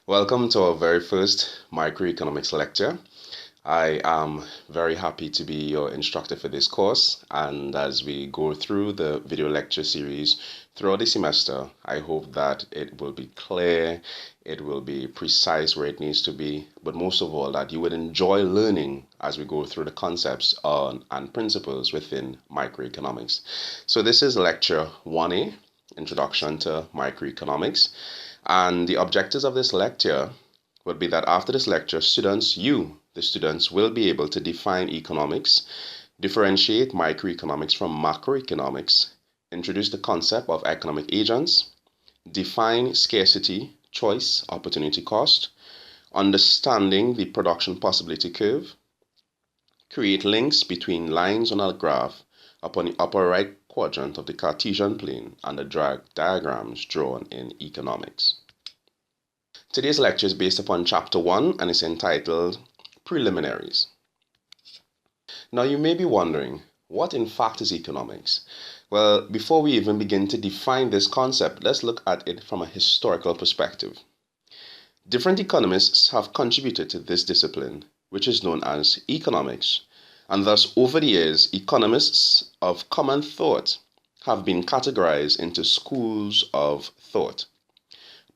Welcome to our very first microeconomics lecture. I am very happy to be your instructor for this course, and as we go through the video lecture series throughout the semester, I hope that it will be clear, it will be precise where it needs to be, but most of all that you would enjoy learning as we go through the concepts and principles within microeconomics. So this is lecture 1A, Introduction to Microeconomics. And the objectives of this lecture would be that after this lecture, the students, will be able to define economics, differentiate microeconomics from macroeconomics, introduce the concept of economic agents, define scarcity, choice, opportunity cost, understanding the production possibility curve, create links between lines on a graph upon the upper right quadrant of the Cartesian plane and the diagrams drawn in economics. Today's lecture is based upon chapter 1 and is entitled Preliminaries. Now you may be wondering, what in fact is economics? Well, before we even begin to define this concept, let's look at it from a historical perspective. Different economists have contributed to this discipline, which is known as economics, and thus over the years, economists of common thought have been categorized into schools of thought.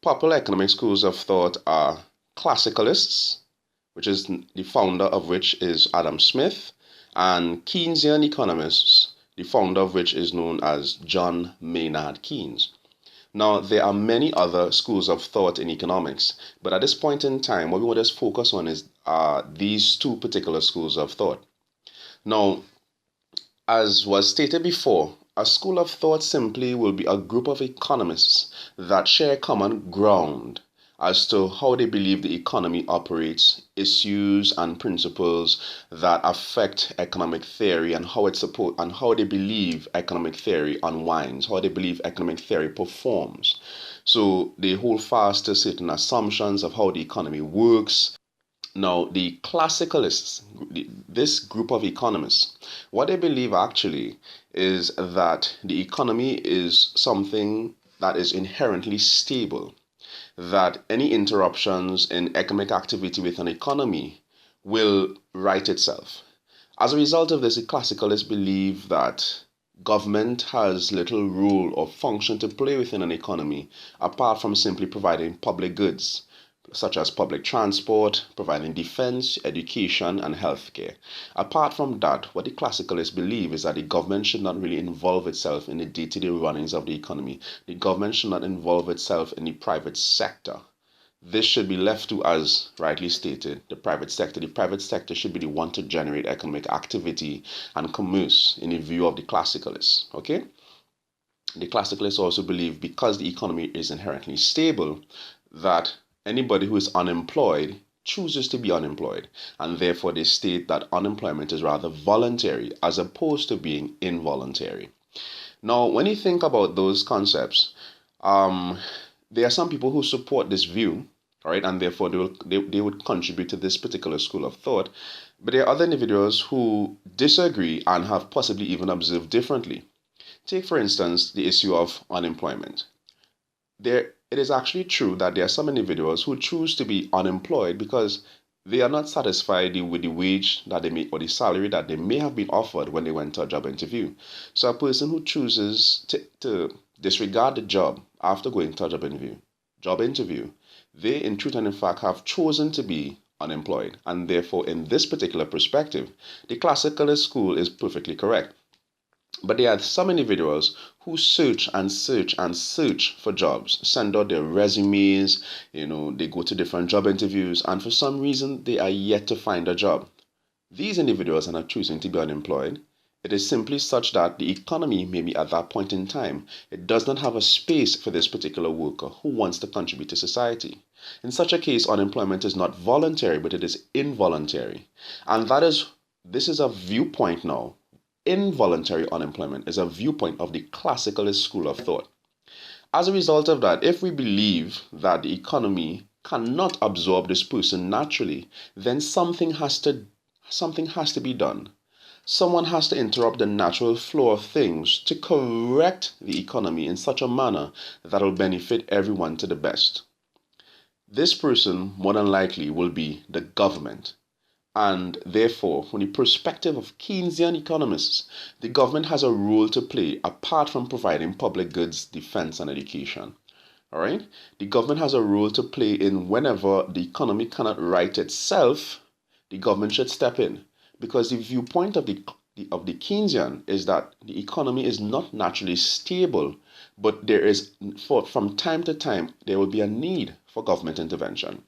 Popular economic schools of thought are classicalists, which is the founder of which is Adam Smith, and Keynesian economists, the founder of which is known as John Maynard Keynes. Now, there are many other schools of thought in economics, but at this point in time, what we want to focus on is these two particular schools of thought. Now, as was stated before, a school of thought simply will be a group of economists that share common ground as to how they believe the economy operates, issues and principles that affect economic theory, and how they believe economic theory unwinds, how they believe economic theory performs. So they hold fast to certain assumptions of how the economy works. Now, the classicalists, this group of economists, what they believe actually is that the economy is something that is inherently stable, that any interruptions in economic activity with an economy will right itself. As a result of this, the classicalists believe that government has little role or function to play within an economy apart from simply providing public goods, such as public transport, providing defense, education, and healthcare. Apart from that, what the classicalists believe is that the government should not really involve itself in the day-to-day runnings of the economy. The government should not involve itself in the private sector. This should be left to, as rightly stated, the private sector. The private sector should be the one to generate economic activity and commerce in the view of the classicalists. Okay? The classicalists also believe, because the economy is inherently stable, that anybody who is unemployed chooses to be unemployed, and therefore they state that unemployment is rather voluntary as opposed to being involuntary. Now, when you think about those concepts, there are some people who support this view, all right, and therefore they would contribute to this particular school of thought, but there are other individuals who disagree and have possibly even observed differently. Take, for instance, the issue of unemployment. It is actually true that there are some individuals who choose to be unemployed because they are not satisfied with the wage that they make or the salary that they may have been offered when they went to a job interview. So a person who chooses to disregard the job after going to a job interview, they in truth and in fact have chosen to be unemployed. And therefore, in this particular perspective, the classicalist school is perfectly correct. But there are some individuals who search and search and search for jobs, send out their resumes, they go to different job interviews, and for some reason they are yet to find a job. These individuals are not choosing to be unemployed. It is simply such that the economy, maybe at that point in time, it does not have a space for this particular worker who wants to contribute to society. In such a case, unemployment is not voluntary, but it is involuntary. And this is a viewpoint now. Involuntary unemployment is a viewpoint of the classicalist school of thought. As a result of that, if we believe that the economy cannot absorb this person naturally, then something has to be done. Someone has to interrupt the natural flow of things to correct the economy in such a manner that will benefit everyone to the best. this person more than likely will be the government. And therefore, from the perspective of Keynesian economists, the government has a role to play apart from providing public goods, defense, and education. All right? The government has a role to play in whenever the economy cannot right itself, the government should step in. Because the viewpoint of the Keynesian is that the economy is not naturally stable, but there is, from time to time, there will be a need for government intervention.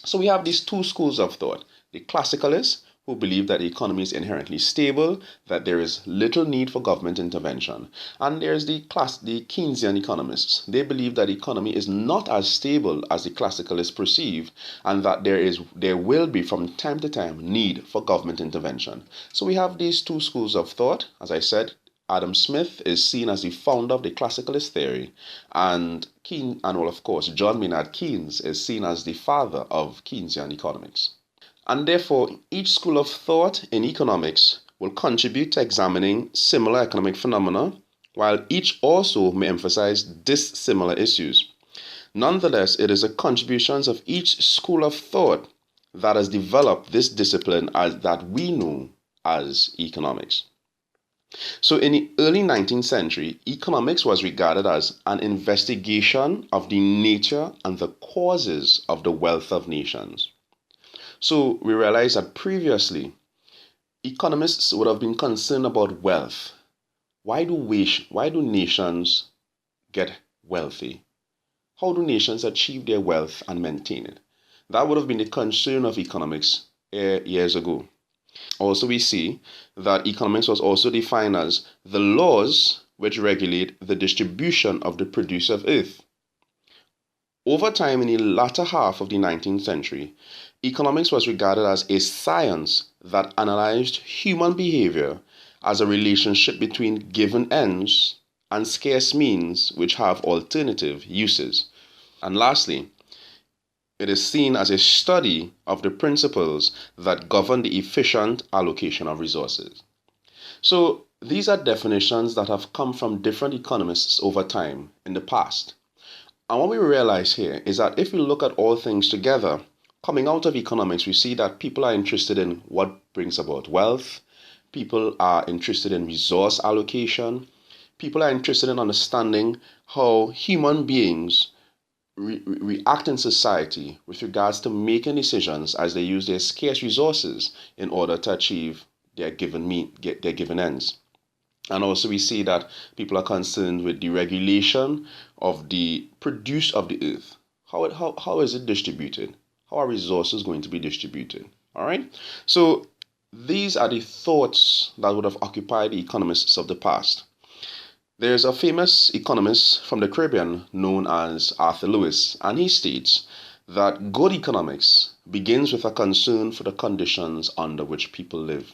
So we have these two schools of thought. The classicalists, who believe that the economy is inherently stable, that there is little need for government intervention. And there's the Keynesian economists. They believe that the economy is not as stable as the classicalists perceive, and that there will be from time to time need for government intervention. So we have these two schools of thought. As I said, Adam Smith is seen as the founder of the classicalist theory, and of course, John Maynard Keynes is seen as the father of Keynesian economics. And therefore, each school of thought in economics will contribute to examining similar economic phenomena, while each also may emphasize dissimilar issues. Nonetheless, it is the contributions of each school of thought that has developed this discipline that we know as economics. So in the early 19th century, economics was regarded as an investigation of the nature and the causes of the wealth of nations. So we realize that previously, economists would have been concerned about wealth. Why do nations get wealthy? How do nations achieve their wealth and maintain it? That would have been the concern of economics years ago. Also, we see that economics was also defined as the laws which regulate the distribution of the produce of earth. Over time, in the latter half of the 19th century, economics was regarded as a science that analyzed human behavior as a relationship between given ends and scarce means which have alternative uses. And lastly, it is seen as a study of the principles that govern the efficient allocation of resources. So these are definitions that have come from different economists over time in the past. And what we realize here is that if we look at all things together, coming out of economics, we see that people are interested in what brings about wealth. People are interested in resource allocation. People are interested in understanding how human beings react in society with regards to making decisions as they use their scarce resources in order to achieve their given ends. And also we see that people are concerned with the regulation of the produce of the earth. How is it distributed? How are resources going to be distributed? All right. So these are the thoughts that would have occupied the economists of the past. There's a famous economist from the Caribbean known as Arthur Lewis, and he states that good economics begins with a concern for the conditions under which people live.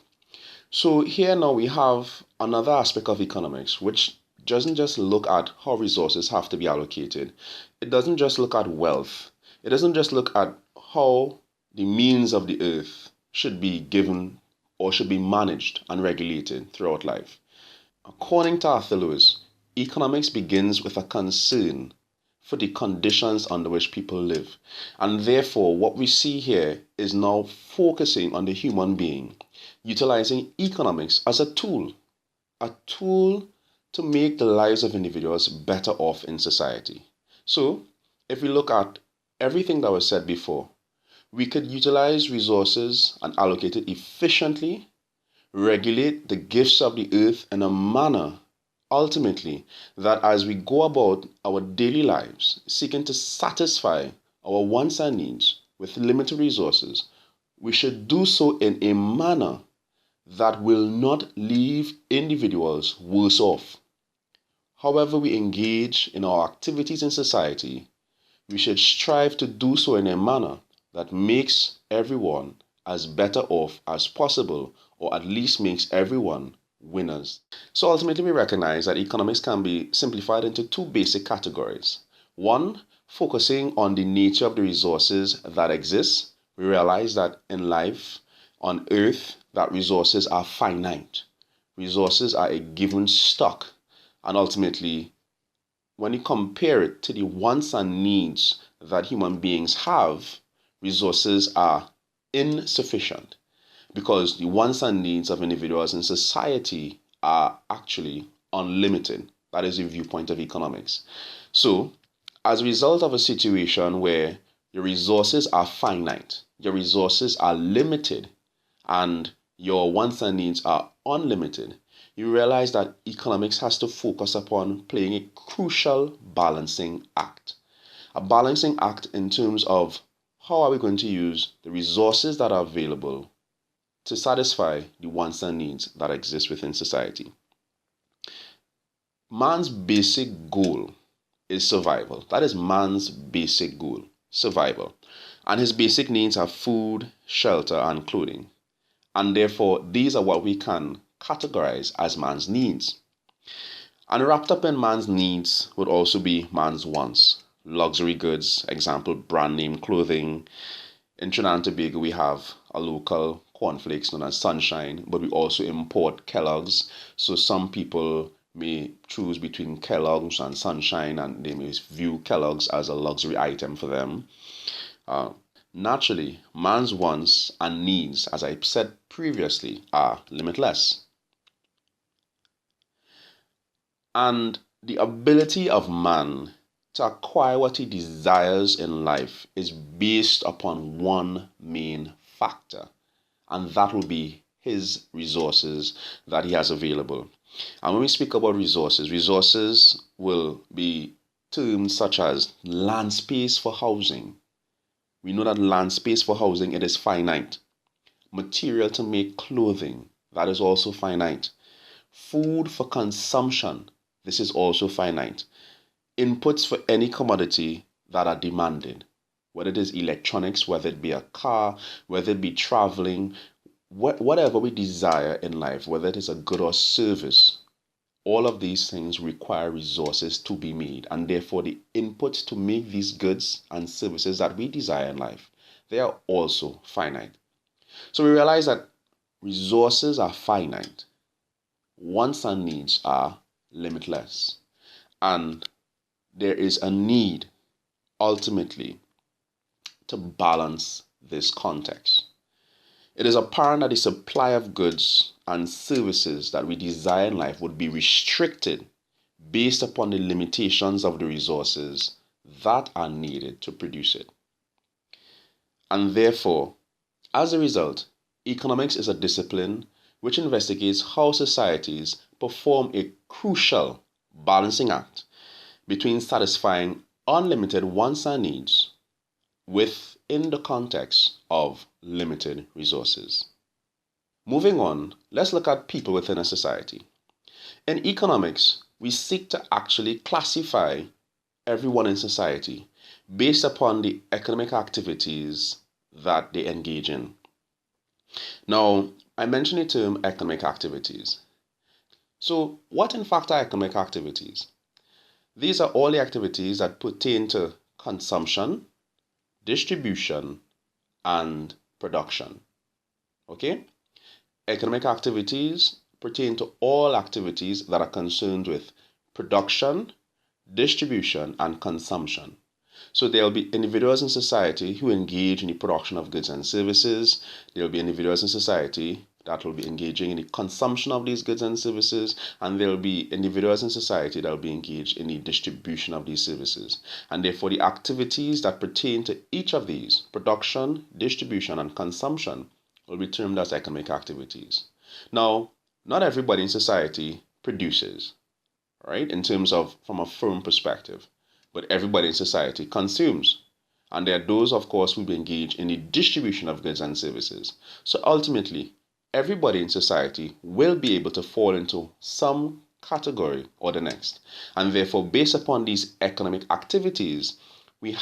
So here now we have another aspect of economics, which doesn't just look at how resources have to be allocated. It doesn't just look at wealth. It doesn't just look at how the means of the earth should be given or should be managed and regulated throughout life. According to Arthur Lewis, economics begins with a concern for the conditions under which people live. And therefore, what we see here is now focusing on the human being, utilizing economics as a tool to make the lives of individuals better off in society. So, if we look at everything that was said before, we could utilize resources and allocate it efficiently, regulate the gifts of the earth in a manner, ultimately, that as we go about our daily lives, seeking to satisfy our wants and needs with limited resources, we should do so in a manner that will not leave individuals worse off. However we engage in our activities in society, we should strive to do so in a manner that makes everyone as better off as possible, or at least makes everyone winners. So ultimately, we recognize that economics can be simplified into two basic categories. One, focusing on the nature of the resources that exist. We realize that in life, on earth, that resources are finite. Resources are a given stock. And ultimately, when you compare it to the wants and needs that human beings have, resources are insufficient because the wants and needs of individuals in society are actually unlimited. That is the viewpoint of economics. So, as a result of a situation where your resources are finite, your resources are limited, and your wants and needs are unlimited, you realize that economics has to focus upon playing a crucial balancing act. A balancing act in terms of how are we going to use the resources that are available to satisfy the wants and needs that exist within society. Man's basic goal is survival. That is man's basic goal, survival. And his basic needs are food, shelter, and clothing. And therefore, these are what we can categorize as man's needs. And wrapped up in man's needs would also be man's wants. Luxury goods, example, brand name clothing. In Trinidad and Tobago, we have a local cornflakes known as Sunshine, but we also import Kellogg's. So some people may choose between Kellogg's and Sunshine, and they may view Kellogg's as a luxury item for them. Naturally, man's wants and needs, as I said previously, are limitless. And the ability of man to acquire what he desires in life is based upon one main factor, and that will be his resources that he has available. And when we speak about resources, resources will be terms such as land space for housing. We know that land space for housing, it is finite. Material to make clothing, that is also finite. Food for consumption, this is also finite. Inputs for any commodity that are demanded, whether it is electronics, whether it be a car, whether it be traveling, whatever we desire in life, whether it is a good or service, all of these things require resources to be made, and therefore the inputs to make these goods and services that we desire in life, they are also finite. So we realize that resources are finite, wants and needs are limitless, and there is a need ultimately to balance this context. It is apparent that the supply of goods and services that we desire in life would be restricted based upon the limitations of the resources that are needed to produce it. And therefore, as a result, economics is a discipline which investigates how societies perform a crucial balancing act between satisfying unlimited wants and needs within the context of limited resources. Moving on, let's look at people within a society. In economics, we seek to actually classify everyone in society based upon the economic activities that they engage in. Now, I mentioned the term economic activities. So, what in fact are economic activities? These are all the activities that pertain to consumption, distribution, and production. Okay? Economic activities pertain to all activities that are concerned with production, distribution, and consumption. So there will be individuals in society who engage in the production of goods and services. There will be individuals in society that will be engaging in the consumption of these goods and services, and there will be individuals in society that will be engaged in the distribution of these services. And therefore, the activities that pertain to each of these, production, distribution, and consumption, will be termed as economic activities. Now, not everybody in society produces, right, in terms of from a firm perspective, but everybody in society consumes. And there are those, of course, who engage in the distribution of goods and services. So ultimately, everybody in society will be able to fall into some category or the next. And therefore, based upon these economic activities, we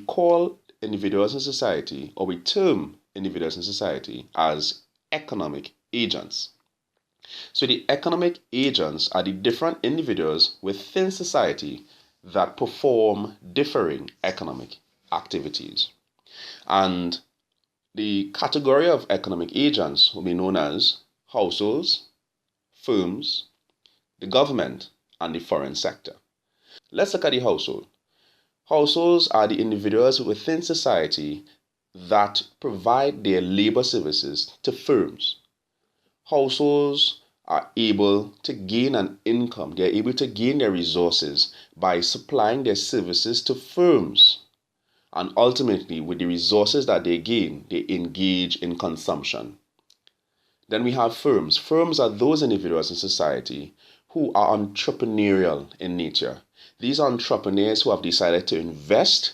call individuals in society, or we term individuals in society as economic agents. So the economic agents are the different individuals within society that perform differing economic activities. And the category of economic agents will be known as households, firms, the government, and the foreign sector. Let's look at the household. Households are the individuals within society that provide their labor services to firms. Households are able to gain an income, they're able to gain their resources by supplying their services to firms. And ultimately, with the resources that they gain, they engage in consumption. Then we have firms. Firms are those individuals in society who are entrepreneurial in nature. These are entrepreneurs who have decided to invest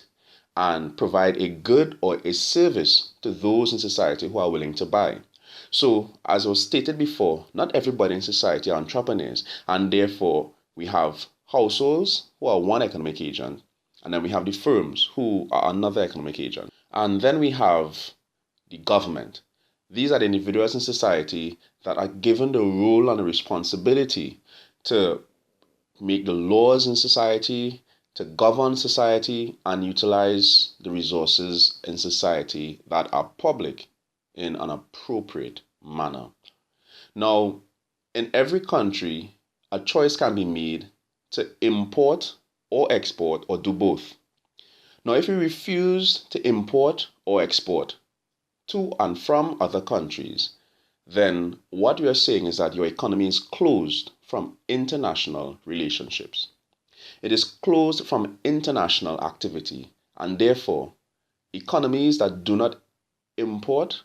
and provide a good or a service to those in society who are willing to buy. So, as was stated before, not everybody in society are entrepreneurs, and therefore we have households who are one economic agent, and then we have the firms who are another economic agent. And then we have the government. These are the individuals in society that are given the role and the responsibility to make the laws in society, to govern society, and utilize the resources in society that are public in an appropriate manner. Now, in every country, a choice can be made to import or export or do both. Now, if you refuse to import or export to and from other countries, then what we are saying is that your economy is closed from international relationships. It is closed from international activity, and therefore, economies that do not import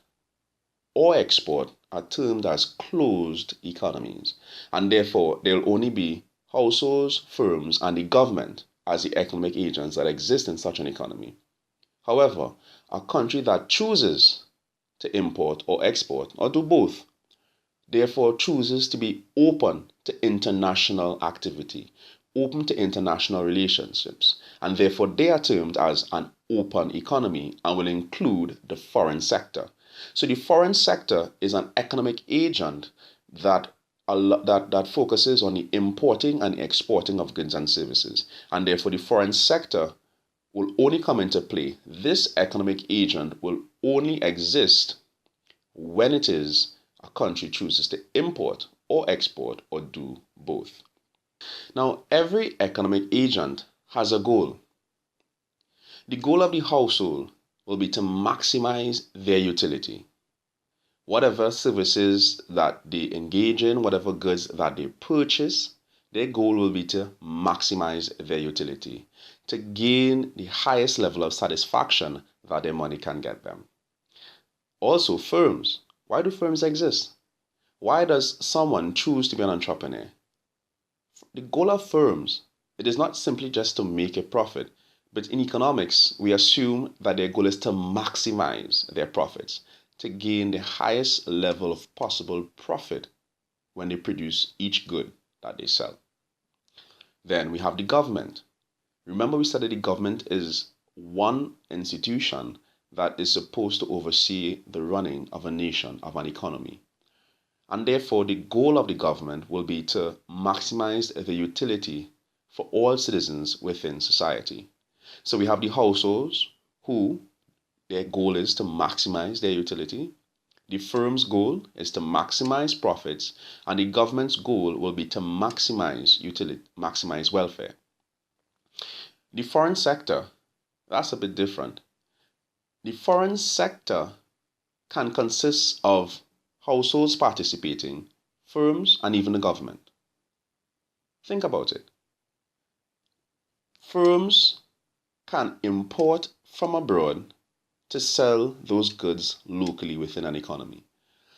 or export are termed as closed economies, and therefore there will only be households, firms, and the government as the economic agents that exist in such an economy. However, a country that chooses to import or export or do both, therefore chooses to be open to international activity, open to international relationships, and therefore they are termed as an open economy and will include the foreign sector. So the foreign sector is an economic agent that focuses on the importing and exporting of goods and services, and therefore the foreign sector will only come into play. This economic agent will only exist when it is a country chooses to import or export or do both. Now, every economic agent has a goal. The goal of the household will be to maximize their utility. Whatever services that they engage in, whatever goods that they purchase, their goal will be to maximize their utility, to gain the highest level of satisfaction that their money can get them. Also, firms. Why do firms exist? Why does someone choose to be an entrepreneur? The goal of firms, it is not simply just to make a profit, but in economics, we assume that their goal is to maximize their profits, to gain the highest level of possible profit when they produce each good that they sell. Then we have the government. Remember, we said that the government is one institution that is supposed to oversee the running of a nation, of an economy. And therefore, the goal of the government will be to maximize the utility for all citizens within society. So we have the households who their goal is to maximize their utility. The firm's goal is to maximize profits, and the government's goal will be to maximize utility, maximize welfare. The foreign sector, that's a bit different. The foreign sector can consist of households participating, firms, and even the government. Think about it. Firms can import from abroad to sell those goods locally within an economy.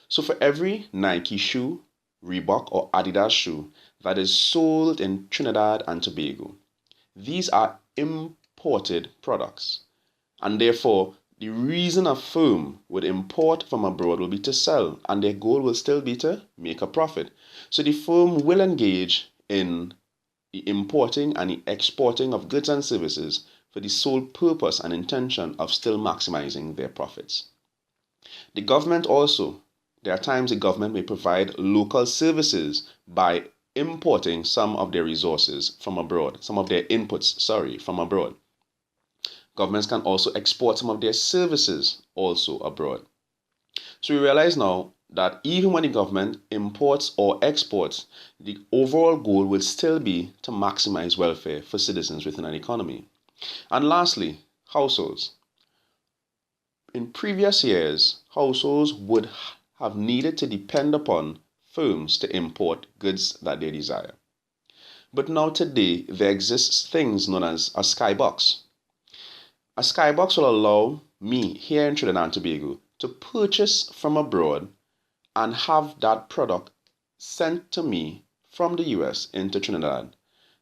So for every Nike shoe, Reebok, or Adidas shoe that is sold in Trinidad and Tobago, these are imported products. And therefore, the reason a firm would import from abroad will be to sell, and their goal will still be to make a profit. So the firm will engage in the importing and the exporting of goods and services for the sole purpose and intention of still maximizing their profits. The government also, there are times the government may provide local services by importing some of their resources from abroad, some of their inputs, from abroad. Governments can also export some of their services also abroad. So we realize now that even when the government imports or exports, the overall goal will still be to maximize welfare for citizens within an economy. And lastly, households. In previous years, households would have needed to depend upon firms to import goods that they desire. But now today, there exists things known as a skybox. A skybox will allow me here in Trinidad and Tobago to purchase from abroad and have that product sent to me from the US into Trinidad.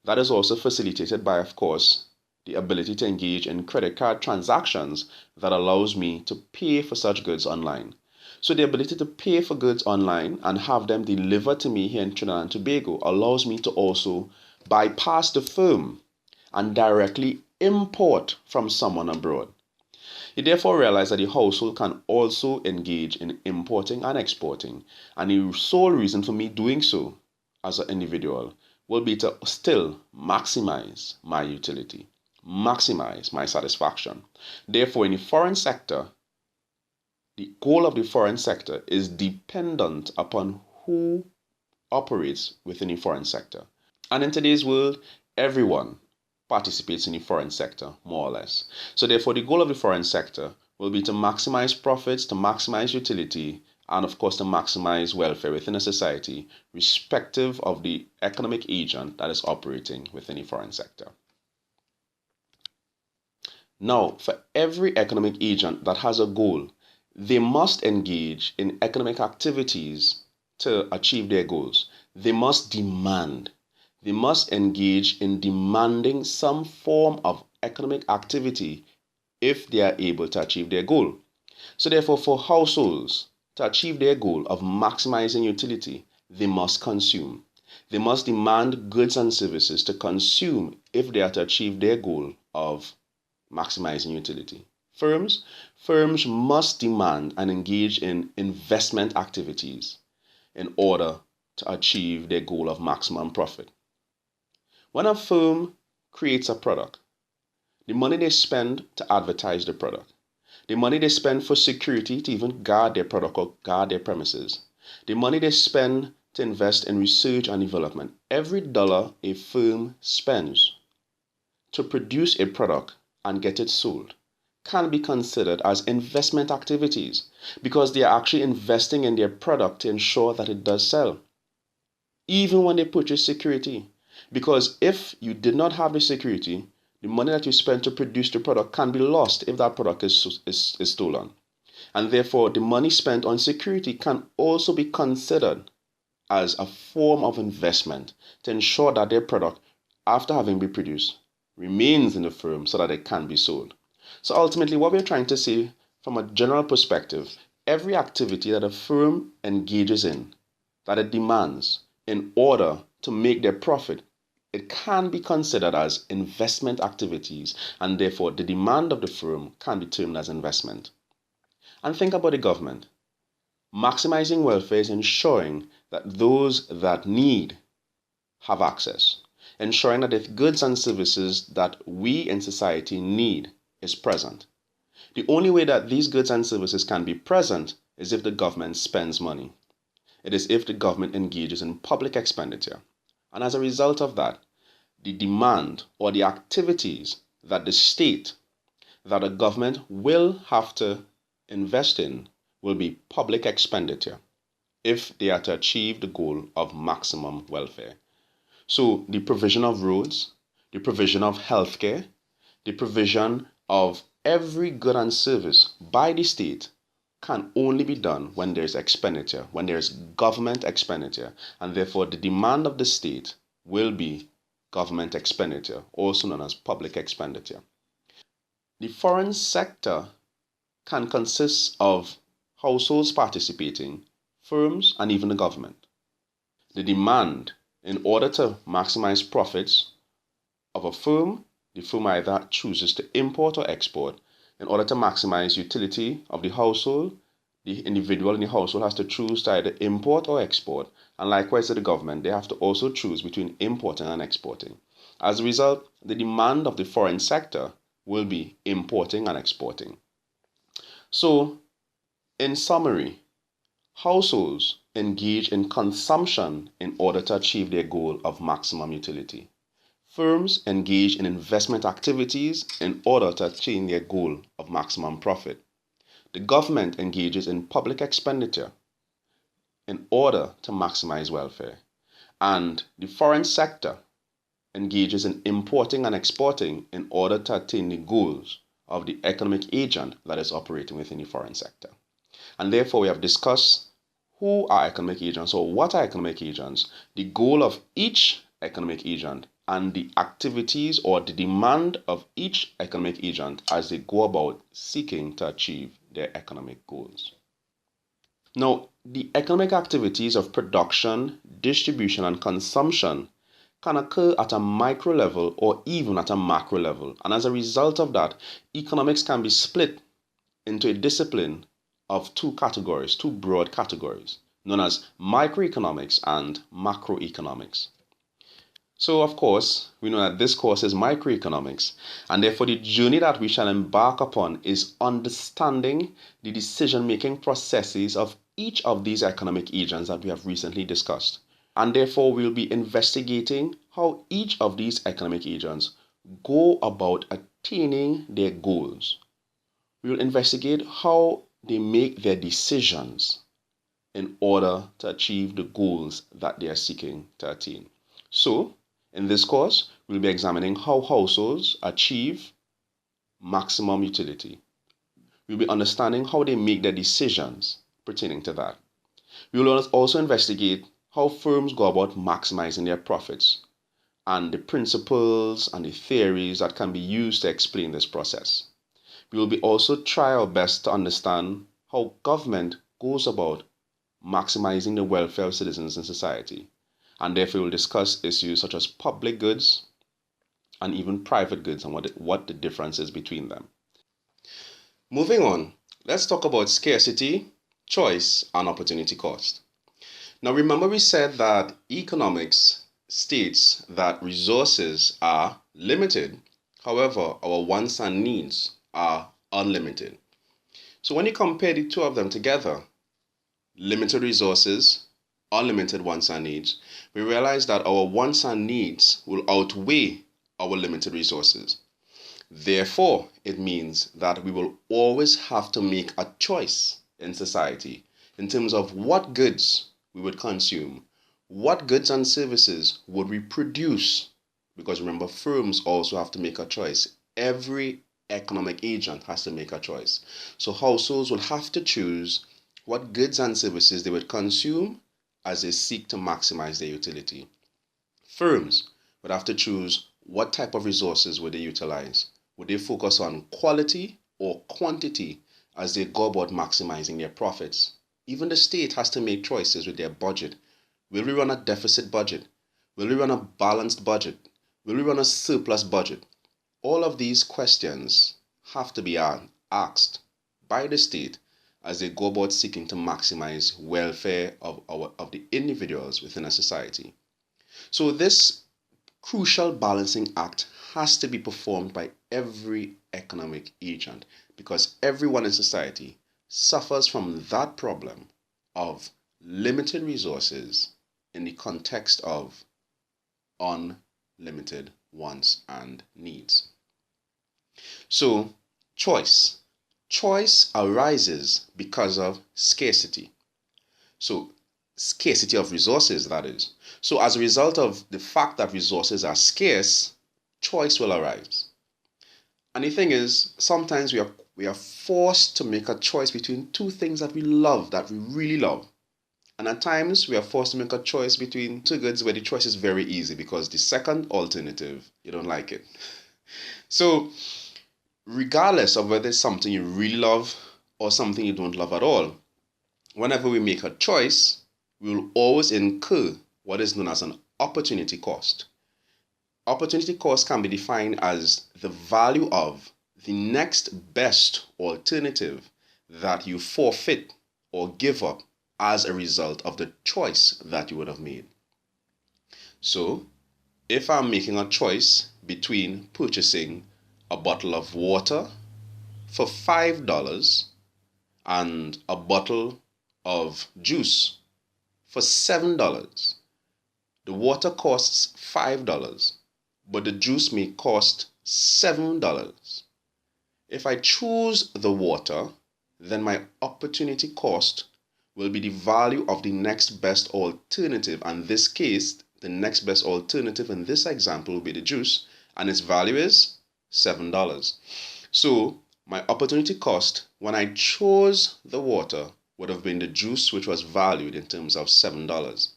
That is also facilitated by, of course, the ability to engage in credit card transactions that allows me to pay for such goods online. So the ability to pay for goods online and have them delivered to me here in Trinidad and Tobago allows me to also bypass the firm and directly import from someone abroad. You therefore realize that the household can also engage in importing and exporting, and the sole reason for me doing so as an individual will be to still maximize my utility, maximize my satisfaction. Therefore, in the foreign sector, the goal of the foreign sector is dependent upon who operates within the foreign sector. And in today's world, everyone participates in the foreign sector, more or less. So therefore, the goal of the foreign sector will be to maximize profits, to maximize utility, and of course to maximize welfare within a society, respective of the economic agent that is operating within the foreign sector. Now, for every economic agent that has a goal, they must engage in economic activities to achieve their goals. They must demand. They must engage in demanding some form of economic activity if they are able to achieve their goal. So therefore, for households to achieve their goal of maximizing utility, they must consume. They must demand goods and services to consume if they are to achieve their goal of maximizing utility. Firms must demand and engage in investment activities in order to achieve their goal of maximum profit. When a firm creates a product, the money they spend to advertise the product, the money they spend for security to even guard their product or guard their premises, the money they spend to invest in research and development, every dollar a firm spends to produce a product and get it sold can be considered as investment activities because they are actually investing in their product to ensure that it does sell. Even when they purchase security. Because if you did not have the security, the money that you spent to produce the product can be lost if that product is stolen. And therefore, the money spent on security can also be considered as a form of investment to ensure that their product, after having been produced, remains in the firm so that it can be sold. So ultimately, what we're trying to say from a general perspective, every activity that a firm engages in, that it demands in order to make their profit, it can be considered as investment activities, and therefore the demand of the firm can be termed as investment. And think about the government. Maximizing welfare is ensuring that those that need have access, ensuring that the goods and services that we in society need is present. The only way that these goods and services can be present is if the government spends money. It is if the government engages in public expenditure. And as a result of that, the demand or the activities that the state, that a government will have to invest in will be public expenditure if they are to achieve the goal of maximum welfare. So the provision of roads, the provision of healthcare, the provision of every good and service by the state can only be done when there's expenditure, when there's government expenditure, and therefore the demand of the state will be government expenditure, also known as public expenditure. The foreign sector can consist of households participating, firms, and even the government. The demand in order to maximize profits of a firm, the firm either chooses to import or export. In order to maximize utility of the household, the individual in the household has to choose to either import or export. And likewise to the government, they have to also choose between importing and exporting. As a result, the demand of the foreign sector will be importing and exporting. So, in summary, households engage in consumption in order to achieve their goal of maximum utility. Firms engage in investment activities in order to attain their goal of maximum profit. The government engages in public expenditure in order to maximize welfare. And the foreign sector engages in importing and exporting in order to attain the goals of the economic agent that is operating within the foreign sector. And therefore, we have discussed who are economic agents or what are economic agents, the goal of each economic agent, and the activities or the demand of each economic agent as they go about seeking to achieve their economic goals. Now, the economic activities of production, distribution, and consumption can occur at a micro level or even at a macro level. And as a result of that, economics can be split into a discipline of two categories, two broad categories, known as microeconomics and macroeconomics. So, of course, we know that this course is microeconomics, and therefore the journey that we shall embark upon is understanding the decision-making processes of each of these economic agents that we have recently discussed. And therefore, we'll be investigating how each of these economic agents go about attaining their goals. We will investigate how they make their decisions in order to achieve the goals that they are seeking to attain. So, in this course, we'll be examining how households achieve maximum utility. We'll be understanding how they make their decisions pertaining to that. We will also investigate how firms go about maximizing their profits and the principles and the theories that can be used to explain this process. We will also try our best to understand how government goes about maximizing the welfare of citizens in society. And therefore, we'll discuss issues such as public goods and even private goods and what the difference is between them. Moving on, let's talk about scarcity, choice, and opportunity cost. Now, remember we said that economics states that resources are limited. However, our wants and needs are unlimited. So when you compare the two of them together, limited resources, unlimited wants and needs, we realize that our wants and needs will outweigh our limited resources. Therefore, it means that we will always have to make a choice in society in terms of what goods we would consume, what goods and services would we produce, because remember, firms also have to make a choice. Every economic agent has to make a choice. So households will have to choose what goods and services they would consume as they seek to maximize their utility. Firms would have to choose what type of resources would they utilize. Would they focus on quality or quantity as they go about maximizing their profits? Even the state has to make choices with their budget. Will we run a deficit budget? Will we run a balanced budget? Will we run a surplus budget? All of these questions have to be asked by the state as they go about seeking to maximize welfare of the individuals within a society. So this crucial balancing act has to be performed by every economic agent because everyone in society suffers from that problem of limited resources in the context of unlimited wants and needs. So, choice. Choice arises because of scarcity. So, scarcity of resources, that is. So, as a result of the fact that resources are scarce, choice will arise. And the thing is, sometimes we are forced to make a choice between two things that we love, that we really love. And at times, we are forced to make a choice between two goods where the choice is very easy because the second alternative, you don't like it. So, regardless of whether it's something you really love or something you don't love at all, whenever we make a choice, we will always incur what is known as an opportunity cost. Opportunity cost can be defined as the value of the next best alternative that you forfeit or give up as a result of the choice that you would have made. So, if I'm making a choice between purchasing a bottle of water for $5 and a bottle of juice for $7, the water costs $5, but the juice may cost $7. If I choose the water, then my opportunity cost will be the value of the next best alternative. In this case, the next best alternative in this example will be the juice, and its value is $7. So my opportunity cost when I chose the water would have been the juice, which was valued in terms of $7.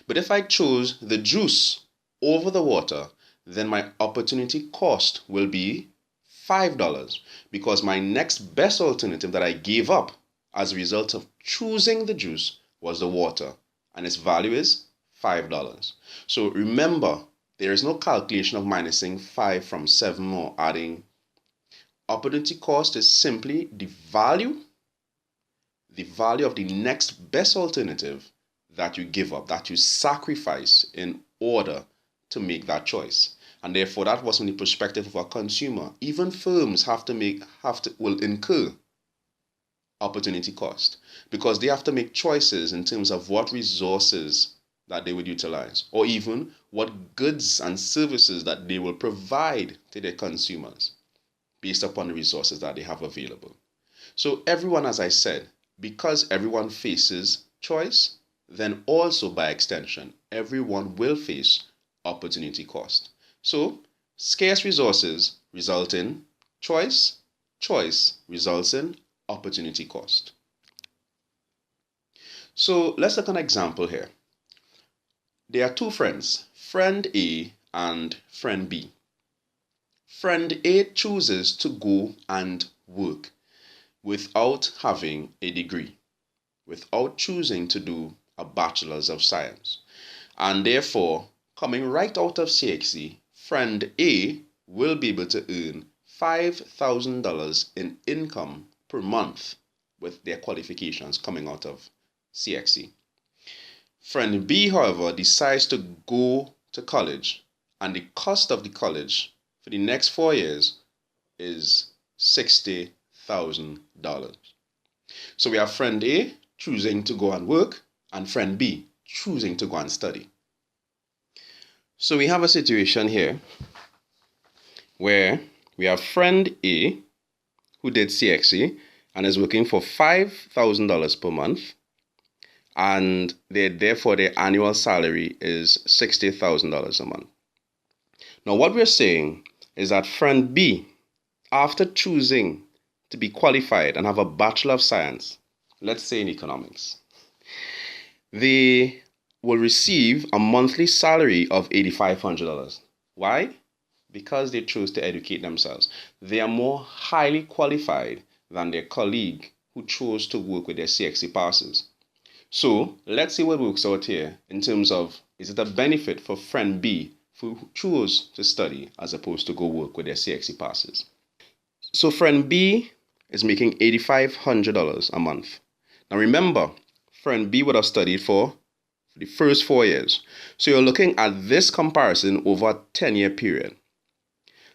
But if I chose the juice over the water, then my opportunity cost will be $5, because my next best alternative that I gave up as a result of choosing the juice was the water, and its value is $5. So remember, there is no calculation of minusing 5 from 7 or adding. Opportunity cost is simply the value of the next best alternative that you give up, that you sacrifice in order to make that choice. And therefore, that was from the perspective of a consumer. Even firms will incur opportunity cost, because they have to make choices in terms of what resources that they would utilize, or even what goods and services that they will provide to their consumers based upon the resources that they have available. So everyone, as I said, because everyone faces choice, then also by extension, everyone will face opportunity cost. So scarce resources result in choice, choice results in opportunity cost. So let's look at an example here. There are two friends, friend A and friend B. Friend A chooses to go and work without having a degree, without choosing to do a bachelor's of science. And therefore, coming right out of CXC, friend A will be able to earn $5,000 in income per month with their qualifications coming out of CXC. Friend B, however, decides to go to college, and the cost of the college for the next 4 years is $60,000. So we have friend A choosing to go and work, and friend B choosing to go and study. So we have a situation here where we have friend A who did CXC and is working for $5,000 per month, and therefore their annual salary is $60,000 a month. Now what we're saying is that friend B, after choosing to be qualified and have a Bachelor of Science, let's say in economics, they will receive a monthly salary of $8,500. Why? Because they chose to educate themselves. They are more highly qualified than their colleague who chose to work with their CXC passes. So let's see what works out here in terms of, is it a benefit for friend B who chose to study as opposed to go work with their CXC passes? So friend B is making $8,500 a month. Now remember, friend B would have studied for the first 4 years. So you're looking at this comparison over a 10-year period.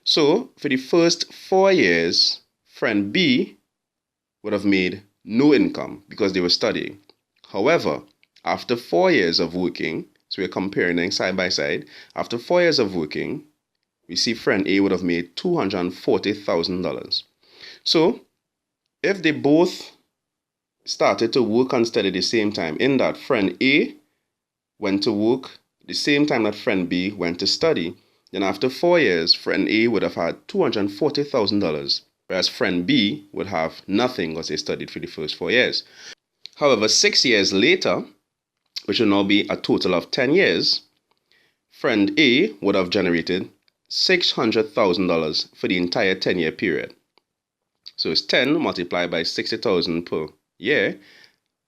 So for the first 4 years, friend B would have made no income because they were studying. However, after 4 years of working, so we're comparing them side by side, after 4 years of working, we see friend A would have made $240,000. So if they both started to work and study at the same time, in that friend A went to work the same time that friend B went to study, then after 4 years, friend A would have had $240,000, whereas friend B would have nothing because they studied for the first 4 years. However, 6 years later, which will now be a total of 10 years, friend A would have generated $600,000 for the entire 10-year period. So it's 10 multiplied by 60,000 per year,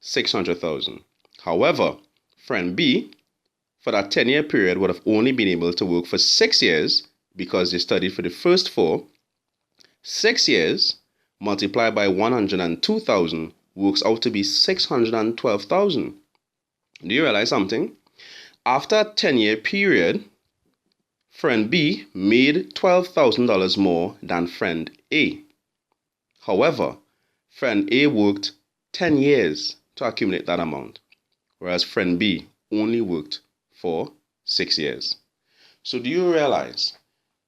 600,000. However, friend B, for that 10-year period, would have only been able to work for 6 years because they studied for the first 4. 6 years multiplied by 102,000 works out to be 612,000. Do you realize something? After a 10-year period, friend B made $12,000 more than friend A. However, friend A worked 10 years to accumulate that amount, whereas friend B only worked for 6 years. So do you realize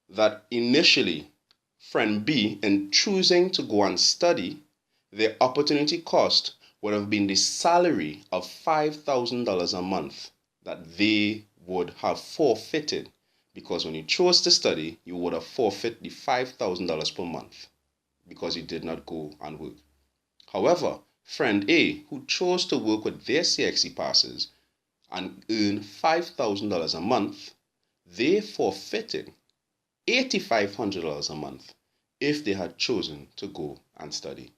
that initially, friend B, in choosing to go and study, their opportunity cost would have been the salary of $5,000 a month that they would have forfeited, because when you chose to study, you would have forfeit the $5,000 per month because you did not go and work. However, friend A, who chose to work with their CXC passes and earn $5,000 a month, they forfeited $8,500 a month if they had chosen to go and study.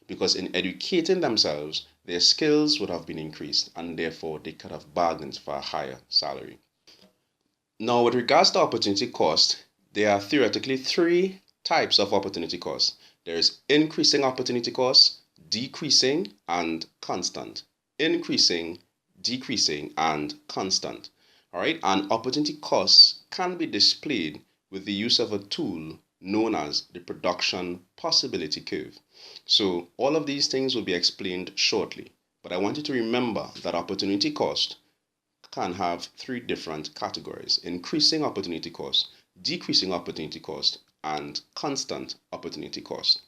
Because in educating themselves, their skills would have been increased and therefore they could have bargained for a higher salary. Now, with regards to opportunity cost, there are theoretically three types of opportunity cost. There is increasing opportunity cost, decreasing, and constant. Increasing, decreasing, and constant. All right, and opportunity costs can be displayed with the use of a tool known as the production possibility curve. So all of these things will be explained shortly, but I want you to remember that opportunity cost can have three different categories: increasing opportunity cost, decreasing opportunity cost, and constant opportunity cost.